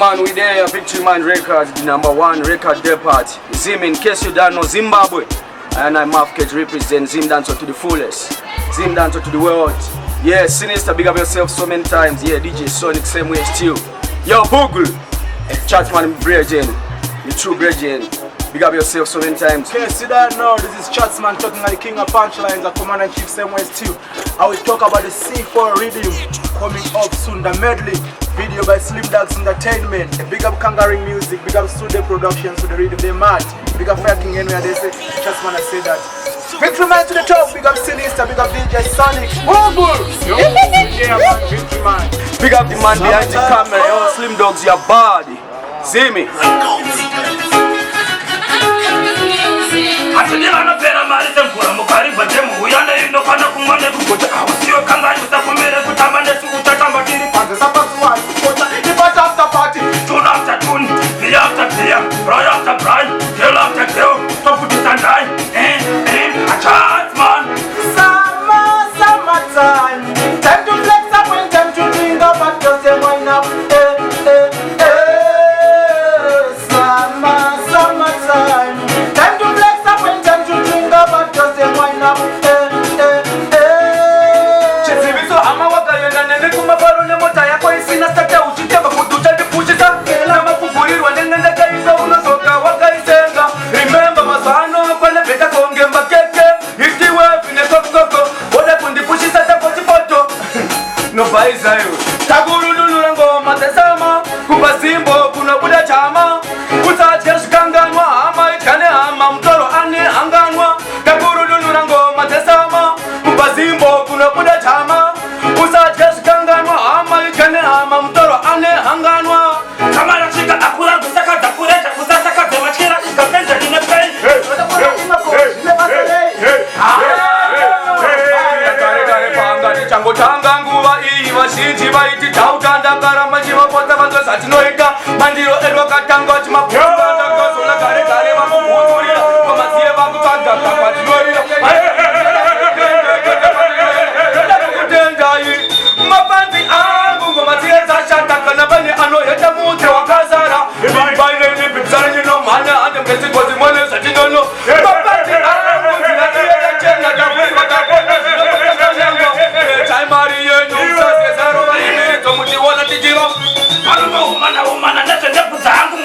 man, we there, Victory Man Records, the #1 record depot. Zim, in case you don't know, Zimbabwe. And I'm Mafket represent Zim Dancer to the fullest. Zim Dancer to the world. Yeah, Sinister, big up yourself so many times. Yeah, DJ Sonic, same way still. Yo, Google, Chatsman Bridgen, the true Bridgen. Big up yourself so many times. Okay, see that now, this is Chatsman talking at the king of punchlines, the commander-in-chief, same way still. I will talk about the C4 rhythm coming up soon, the medley. Video by Slim Dogs Entertainment. Big up Kangaroo Music, big up Studio Productions, so the rhythm they match. Big up Fire King Henry, they say, Chatsman I say that. Victory Man to the top, big up Sinister, big up DJ Sonic. Yeah, man, Victory Man. Big up the man behind the camera, yo, Slim Dogs, your body. See me? Tagurudulula ngoma tesama kuba simbo kuna buda chama usaje shikanganwa ama ikane ama mtoro ane hanganwa tagurudulula ngoma tesama kuba simbo kuna buda chama usaje shikanganwa ama ikane ama mtoro ane hanganwa kama nashika akura kusaka takureja kusaka temachira kapenda dinepei chango tanga nguva iyi vazhinji vaiti tautandagara machivapota vanzosatinoika mandiro edu katanga chimapondandakazona gare gare vakuhudurira vamaziye vakutsvagaka kwatinoira kutendai mapanzi angu ngomaziye dzashata kana pane anoheta mudze wakazara vainenibhikisaranyinomhanya hande mkezikodzimone zvatinono mapanzi angu zvinaiyeachena takuivakakona mari yenyu usasezaro vaimito mutiona tichiro anoumana nezvenebvudza hangu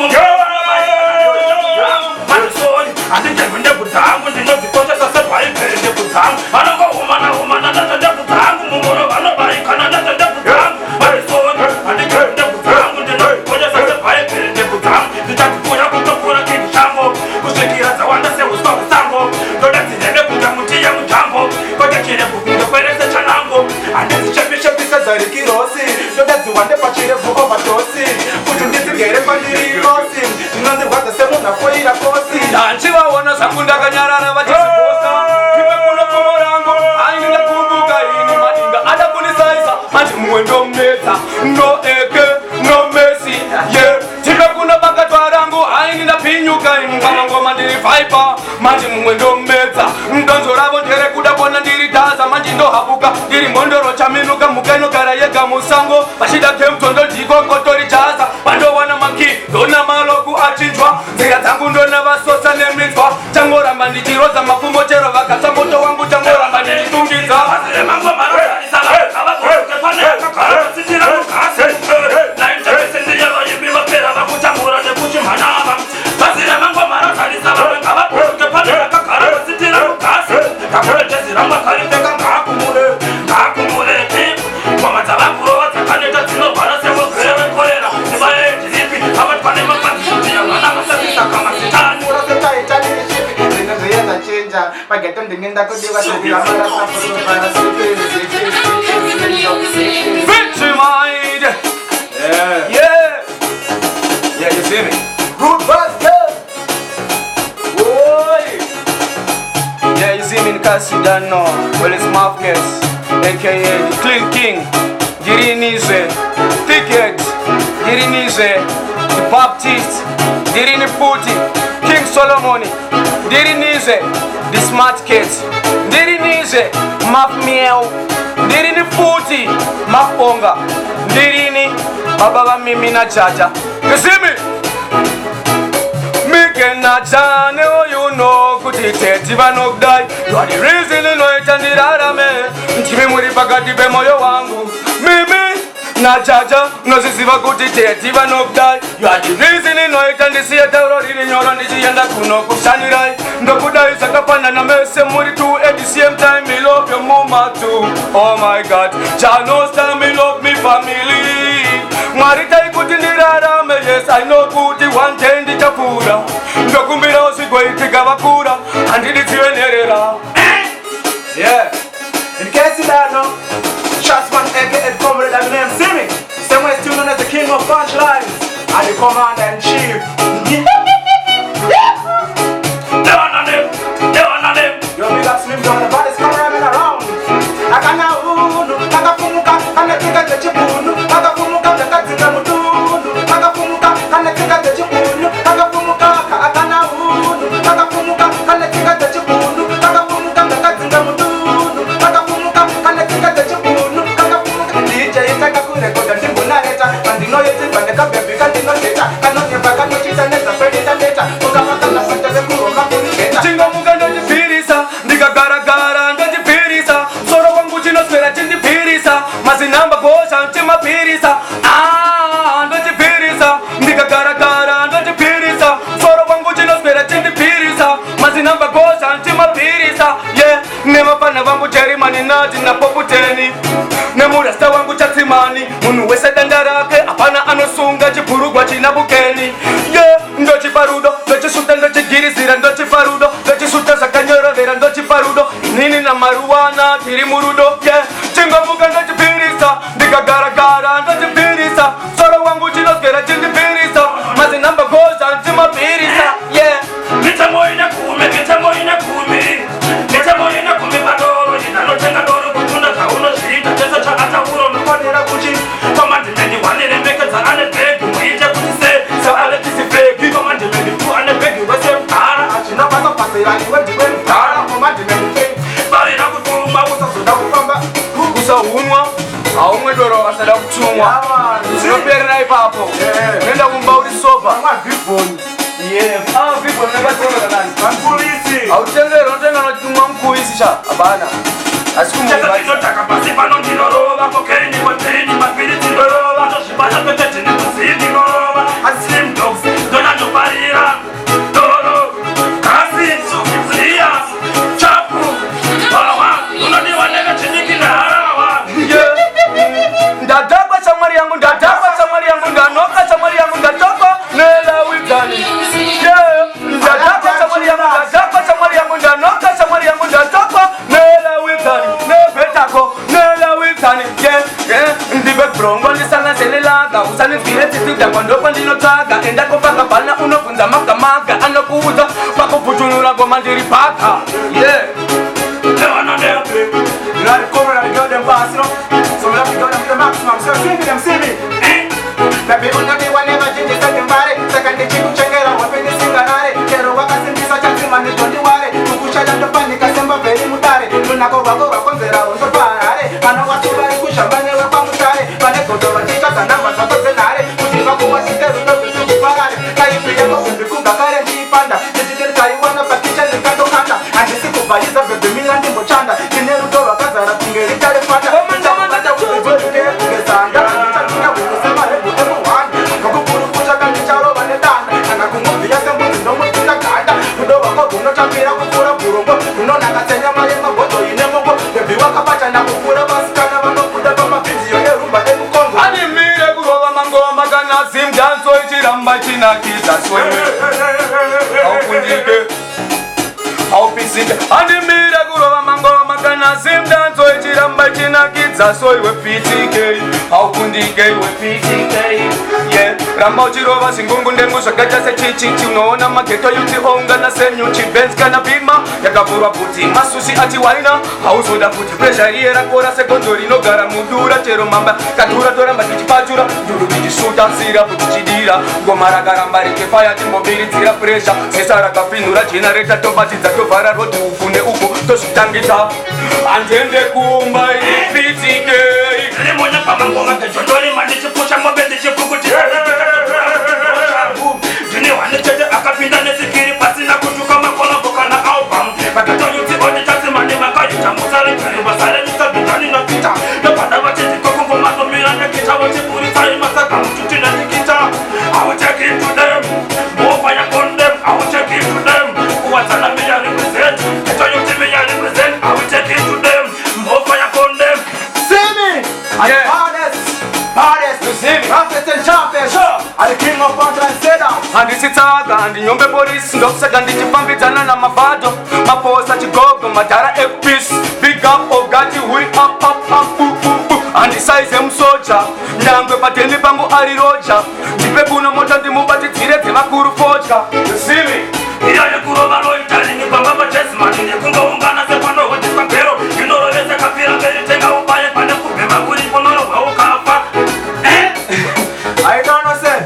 manisoni handinjegwi ndebvudza hangu ndinodzikoshesa sebhaibheri ndebvudza hangu vanongoumana nezvenebvudza hangu mumoro vanobaikana nezvenebvudza hangu manisoni handinjegwi ndebvudza hangu ndinodzikoshesa sebhaibheri ndebvudza hangu ndichadzipfuya kutopfuura kingishango kusvikira dzawanda seuswa musango ndoda dzinenge kuta muti yemujambo kotechirebvukungekwerese chanango handizichepishepisa dzarikirosi ndoda dziwande pachirevu ovatosi kuti ndizigere pandirirosi ndinondirwadza semunhu afoira kosi ndanchivaona zvangu ndakanyarara vachisiposa ipe kunokomo rangu aindakumbuka ini madinga ada kunisaisa manje mumwe ndomedza noeke nomesi ye tipe kunobakatwa rangu aini ndapinyuka imungangoma ndiri vaipa manje mumwe ndomedza ndonzo ravo nderekuda kuona ndiri dhaza manje ndohabuka ndiri mbondoro chaminuka muka inogara yega musango vachida kemtondo ndikokotori jaza vandowana maki ndona maloku achinjwa nzira dzangu ndona vasosa neminzwa changoramba ndichirodza mafumbo chero vakatamboto wangu changoramba ndichitungidza Pagetam dinginda ko diwa Victory Mind! Yeah, you see me? Good buster! Oi! Yeah, you see me in case you don't know. Well, it's Mafkes, aka the Clean King, Dirinize, Thickhead, Dirinize, the Baptist, Dirini Puti, King Solomon, Dirinize, the Smart Kids, Dirinize, Maf Miel, Dirini Puti, Maf Ponga, Dirini Ababa mimi na chacha. You see me? Me cannot chane, oh you know, could it take even of die? You are the reason in it and the other man. Jimmy muri bagati be moyo wangu. Mimi na chacha, no sisiva could it take even of die? You are the reason in it and the theater or in your own and kuno kusanirai. No kuda is a kapana na mese muri too at the same time. Me love your mama too. Oh my God, Chano stand me love me family. Marita ikutindirara me yes I know kuti one day ndi chapura ndokumbira usigwe itigavakura andiditiwenerera. Yeah. In case you don't know, Shotsman aka Comrade and name see me. Same way still known as the king of punchlines and the commander in chief. Yo, big up Slim Dog, the body's coming around. Akana unu, akafumuka, anatika techipunu, akafumuka, akatika mutunu, akafumuka, anatika techipunu, akafumuka, akana unu, akafumuka, anatika techipunu, akafumuka, akatika mutunu, akafumuka, anatika techipunu, akafumuka. DJ itaka kurekodi ndimbo nareta, andino yeti bandeka baby kandino data, kanonya baka nochita neta, predita data, ukamaka na santa de kuro kapuni data. Chingo muga ndoji pirisa, ndiga gara gara ndoji pirisa, soro wangu chino spera chindi pirisa, mazinamba kosha nchima pirisa, ndoji pirisa, ndiga gara gara ndoji pirisa, soro wangu chino spera chindi pirisa, mazinamba kosha nchima pirisa, yeah, nema pana wangu cheri mani naji na popu teni, nemurasta wangu chatimani, munu wese dandarake, apana anosunga chipurugwa china bukeni, yeah, ndoji parudo, ndoji suta ndoji girizira ndoji parudo, ndoji suta zakanyoro vera ndoji parudo, nini na maruana tiri murudo, yeah, chingo muga ndoji pirisa, ndiga gara gara ndoji pirisa, soro wangu chino skera chindi pirisa, mazi namba goza ntima pirisa, yeah. Mitamo ina kumi badoro, jitano chenga doro kutunda kauno shita, chesa cha ata uro nukonera kuchi, komandi meni wanere meke za ane peki, mwite kutise, sa ale kisi peki, komandi meni tu ane peki, wese mtara, Achina basa pasira iwe diwe mtara, komandi meni peki. bari na kutuma, Suda kupamba. Kusa unwa, aumwe doro asada kutumwa, sinopere na ipapo, nenda kumbauri sopa. Kama viponi. Yeah, vipo nanga tona nani? Polisi. Autengero ntenga no tumwa mkuisisha, abana. Asikumwe chesa tinotaka pasi pano ndinoroba, kokeni wateni, mapiri tindoroba, toshibana pete tini kusidi noroba, Slim Dogs, dona nyoparira, doro, kasi, zia, chapu, wawa, unaniwa nega chiniki na harawa. Ndadakwa chamari yangu, ndanoka chamari yangu, ndatoko, nela witani. Ndadakwa chamari yangu, ndanoka chamari yangu, ndatoko, nela witani. Nebetako, nela witani. Ndibe brongo nisanga selelaga, usani vile titida kwandoko ndinotaga, endako paka pala unofunza makamaga, anokuuza, pako putunula kwa mandiri paka. Yeah. You know the Comrade and the girl them boss, you know. So we have to do them to the maximum. So see me. Baby, on the one never change the second body. Second the chiku chengera, weapon the singanare. Kero waka sindisa chansi mani don't worry. Kukusha jando panika semba very mutare. Luna go wakonzera on the parare. Ana watu bari kusha bane wapa mutare. Bane kodo watisha kanamba sato zenare. Kutiva kuwa siteru no vitu kuparare. Kaipi ya kofi mbikunga kare njipanda. Jijiteri kaiwana patisha nikato kanda. Andisi kubaliza bebe milandi mochanda. Kineru doro kazara kungeri kare fata. Mata uwe kere kugesanda. Nitakia kusema hebu emu wanda. Kakukuru kusha kanji charo bane danda. Nanga kumubia sembu zindomu tika kanda. Kudo wako kuno chapira kufura burungo. Kuno nakatenya mayema boto ine mungo. Bebi wakapata na kufura basikana wano kuda bama video erumba emu kongo. Animire kuroba mangoma kana sim danso ichiramba china kita swewe. Haupundike, haupisike. Animire kuroba mangoma kana sim danso ichiramba china kita swewe pitike. Haupundike we pitike. Yeah, ramba uchirova singungu ndengu shakacha se chichichi. Unaona mageto yuti onga na senyuchi. Benz kana bima yakavurwa puti masusi ati waina. Hausoda puti pressure yera kora sekondori no gara mudura chero mamba katura tora mbati pajura duru dijisuta sira puchidira gomara garamba rike fire timbobiri tira pressure sesara kafinura generator to batiza to vara roti ufunde uko to sitangita andende kumba ipitike Lemonya pamangoma kejondoli mandi chipusha mobe ndichipu Paris ndokusaka ndichifambidzana namavhadho maposa chigogo madhara epis big up ogati huri up handisaize musoja nyangwe padheni pangu ari roja ndipe kuno mota ndimubatidzire dzevakuru fodya zimi iya yekurova loitarini kwamba majesmani nekungaungana sepanohodiswa mbero inorovese kapira mberi tenga upaye pane kubhema kuri ponorogwa ukafa I don't know, say.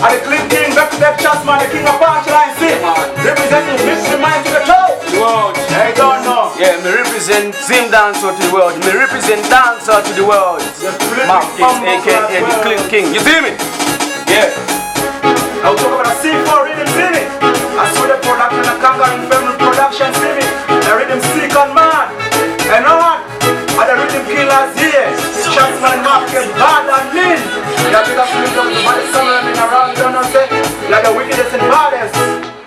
I'm the Clean King, back to back shots, man, the king of punchline, see. Representing Mystery Mind to the top. world. I don't know. Yeah, me represent Zim Dancer to the world. Me represent Dancer to the world. Marcus, aka the Clean King. You see me? Yeah. I'll talk about a C4 rhythm, see me. I saw the production, the Kangaroo Family Production, see me. The rhythm sick on man. And on. And the rhythm killers here. Shots, man, Marcus, bad and lean. Yeah, because we don't know what is coming around, don't know, say. Like the wickedest and baddest.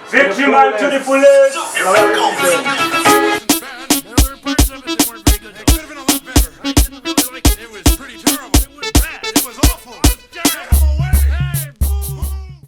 Victim man to the fullest.